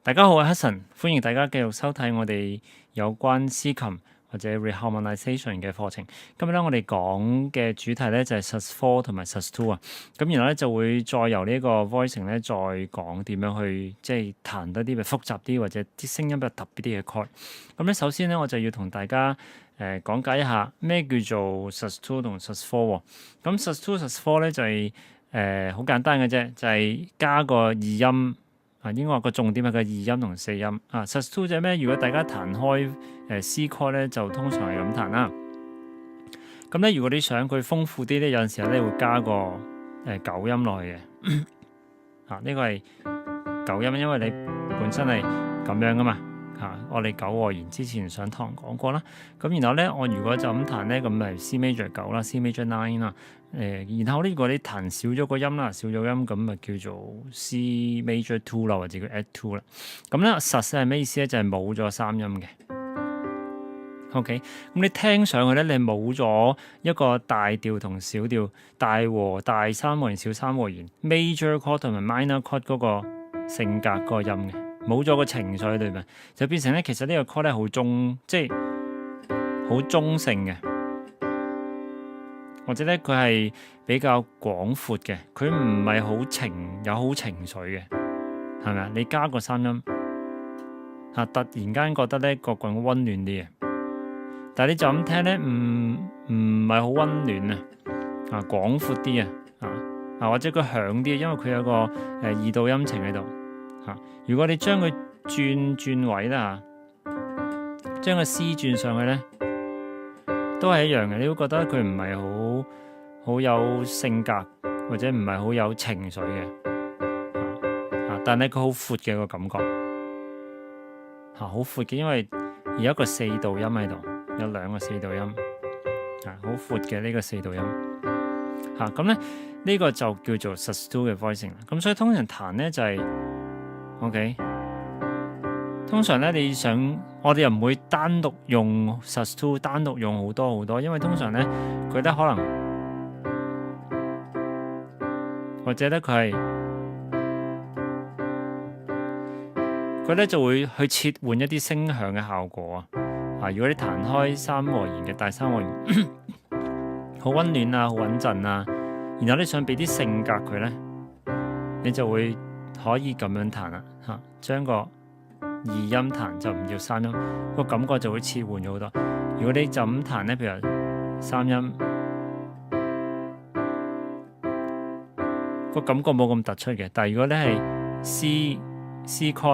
大家好，我係 Hudson，歡迎大家繼續收睇我哋有關司琴或者 reharmonization 嘅課程。今日咧我哋講嘅主題咧就係 sus4 同埋 sus2 啊。咁然後咧就會再由呢個 voicing 咧再講點樣去即係彈多啲嘅複雜啲或者啲聲音比較特別啲嘅 chord。咁咧首先咧我就要同大家講解一下咩叫做 sus2 同 sus4。咁 sus2 sus4 咧就係好簡單嘅啫，就係加個二音。應該話個重點係個二音同四音啊。sus2 就係咩？如果大家彈開C chord 咧，就通常係咁彈啦。咁咧，如果你想佢豐富啲咧，有陣時候咧會加個九音落去嘅。呢個係九音，因為你本身係咁樣噶嘛。我哋九和弦之前上堂講過啦。咁然後咧，我如果就咁彈咧，咁咪 C major 9啦，C major 9啦。然後呢，如果你彈少咗個音啦，少咗音咁咪叫做 C major 2啦，或者叫 add 2啦。咁咧sus係咩意思咧？就係冇咗三音嘅。OK，咁你聽上去咧，你冇咗一個大調同小調，大和大三和弦、小三和弦 major chord 同埋 minor chord 嗰個性格嗰個音嘅，冇咗個情緒喺裏面，就變成咧其實呢個 chord 咧好中，即係好中性嘅，或者咧佢係比較廣闊嘅，佢唔係好有好情緒嘅，係咪啊？你加個三音突然間覺得咧個棍溫暖啲嘅。但係你就咁聽咧，唔係好溫暖啊，廣闊啲或者佢響啲，因為佢有個二度音程喺度如果你將佢轉位啦將個 C 轉上去咧，都係一樣嘅，你會覺得佢唔係好有性格或者唔係好有情緒嘅但係佢好闊嘅個感覺好闊嘅，因為有一個四度音喺度。有兩個四度音，好闊嘅呢個四度音，咁咧呢個就叫做 sus2 嘅 voicing 啦。咁所以通常彈咧就係 OK，通常咧我哋又唔會單獨用 sus2，單獨用好多，因為通常咧佢咧可能或者咧佢咧就會去切換一啲聲響嘅效果如果你彈開三和弦嘅大三和弦，好溫暖好穩陣然後你想俾啲性格佢咧，你就會可以咁樣彈啦將個二音彈就唔要三音，個感覺就會切換咗好多。如果你就咁彈咧，譬如三音，個感覺冇咁突出嘅。但係如果你係 C chord。